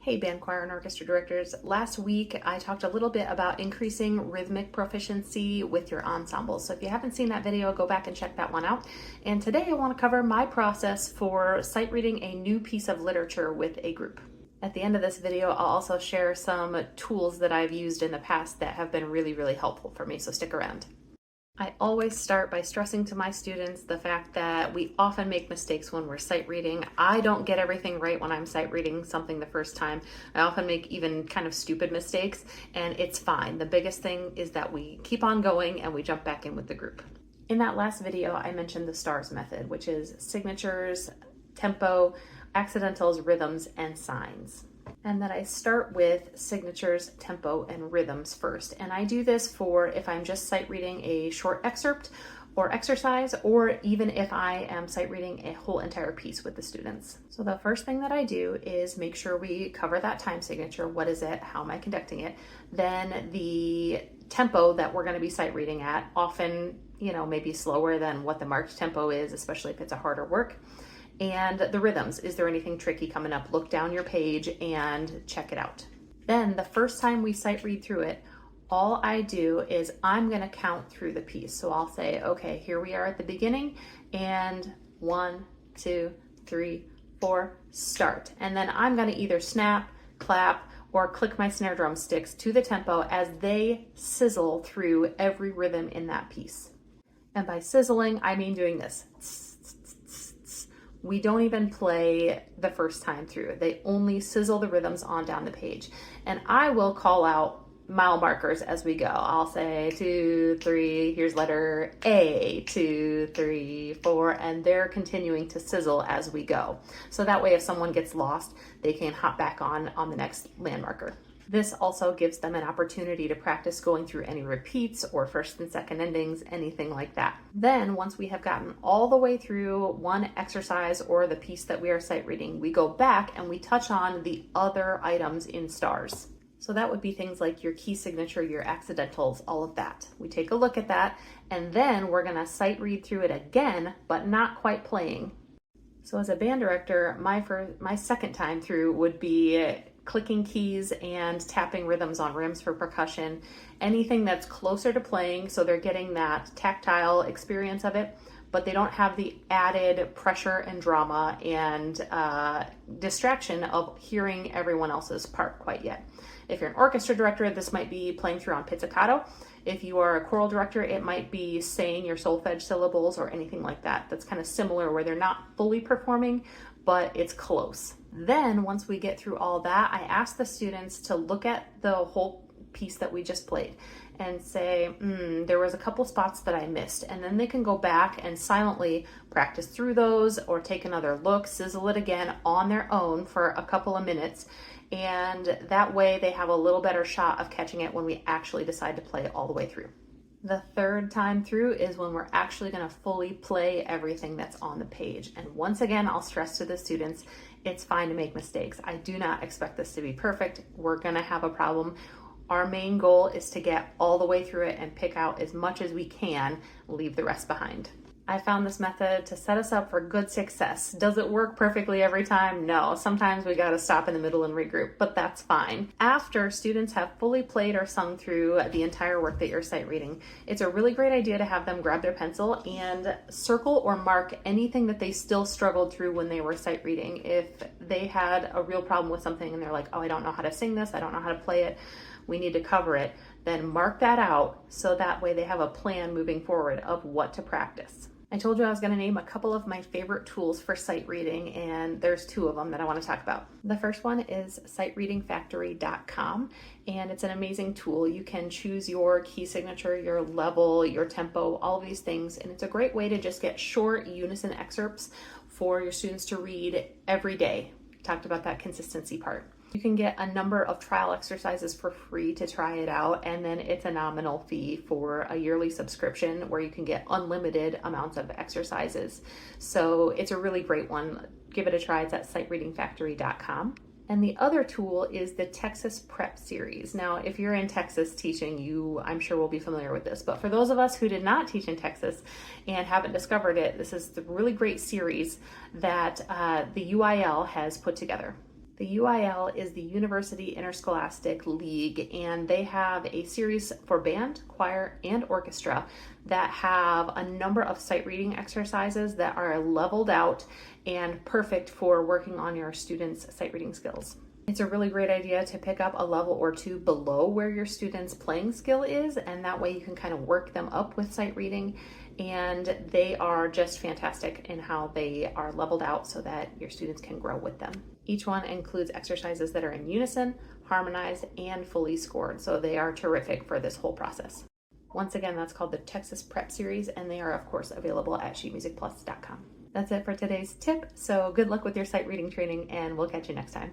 Hey band, choir, and orchestra directors. Last week I talked a little bit about increasing rhythmic proficiency with your ensembles. So if you haven't seen that video, go back and check that one out. And today I want to cover my process for sight reading a new piece of literature with a group. At the end of this video, I'll also share some tools that I've used in the past that have been really helpful for me, so stick around. I always start by stressing to my students the fact that we often make mistakes when we're sight reading. I don't get everything right when I'm sight reading something the first time. I often make even kind of stupid mistakes, and it's fine. The biggest thing is that we keep on going and we jump back in with the group. In that last video, I mentioned the STARS method, which is signatures, tempo, accidentals, rhythms, and signs. And that I start with signatures, tempo, and rhythms first. And I do this for if I'm just sight reading a short excerpt or exercise, or even if I am sight reading a whole entire piece with the students. So the first thing that I do is make sure we cover that time signature. What is it? How am I conducting it? Then the tempo that we're going to be sight reading at, often, maybe slower than what the marked tempo is, especially if it's a harder work. And the rhythms. Is there anything tricky coming up? Look down your page and check it out. Then the first time we sight read through it, all I do is I'm going to count through the piece. So I'll say, okay, here we are at the beginning, and 1, 2, 3, 4, start. And then I'm going to either snap, clap, or click my snare drum sticks to the tempo as they sizzle through every rhythm in that piece. And by sizzling, I mean doing this. We don't even play the first time through. They only sizzle the rhythms on down the page. And I will call out mile markers as we go. I'll say 2, 3, here's letter A, 2, 3, 4, and they're continuing to sizzle as we go. So that way if someone gets lost, they can hop back on the next landmarker. This also gives them an opportunity to practice going through any repeats or first and second endings, anything like that. Then once we have gotten all the way through one exercise or the piece that we are sight reading, we go back and we touch on the other items in STARS. So that would be things like your key signature, your accidentals, all of that. We take a look at that, and then we're gonna sight read through it again, but not quite playing. So as a band director, my second time through would be clicking keys and tapping rhythms on rims for percussion, anything that's closer to playing, so they're getting that tactile experience of it, but they don't have the added pressure and drama and distraction of hearing everyone else's part quite yet. If you're an orchestra director, this might be playing through on pizzicato. If you are a choral director, it might be saying your solfege syllables or anything like that. That's kind of similar, where they're not fully performing, but it's close. Then once we get through all that, I ask the students to look at the whole piece that we just played and say, there was a couple spots that I missed. And then they can go back and silently practice through those or take another look, sizzle it again on their own for a couple of minutes. And that way they have a little better shot of catching it when we actually decide to play all the way through. The third time through is when we're actually going to fully play everything that's on the page. And once again, I'll stress to the students, it's fine to make mistakes. I do not expect this to be perfect. We're going to have a problem. Our main goal is to get all the way through it and pick out as much as we can, leave the rest behind. I found this method to set us up for good success. Does it work perfectly every time? No. Sometimes we gotta stop in the middle and regroup, but that's fine. After students have fully played or sung through the entire work that you're sight reading, it's a really great idea to have them grab their pencil and circle or mark anything that they still struggled through when they were sight reading. If they had a real problem with something and they're like, oh, I don't know how to sing this, I don't know how to play it, we need to cover it, then mark that out so that way they have a plan moving forward of what to practice. I told you I was going to name a couple of my favorite tools for sight reading, and there's two of them that I want to talk about. The first one is sightreadingfactory.com, and it's an amazing tool. You can choose your key signature, your level, your tempo, all of these things, and it's a great way to just get short unison excerpts for your students to read every day. Talked about that consistency part. You can get a number of trial exercises for free to try it out, and then it's a nominal fee for a yearly subscription where you can get unlimited amounts of exercises. So it's a really great one. Give it a try. It's at sightreadingfactory.com. And the other tool is the Texas Prep series. Now, if you're in Texas teaching, you, I'm sure, will be familiar with this. But for those of us who did not teach in Texas and haven't discovered it, this is the really great series that the UIL has put together. The UIL is the University Interscholastic League, and they have a series for band, choir, and orchestra that have a number of sight reading exercises that are leveled out and perfect for working on your students' sight reading skills. It's a really great idea to pick up a level or two below where your students' playing skill is, and that way you can kind of work them up with sight reading. And they are just fantastic in how they are leveled out so that your students can grow with them. Each one includes exercises that are in unison, harmonized, and fully scored, so they are terrific for this whole process. Once again, that's called the Texas Prep Series, and they are, of course, available at sheetmusicplus.com. That's it for today's tip, so good luck with your sight reading training, and we'll catch you next time.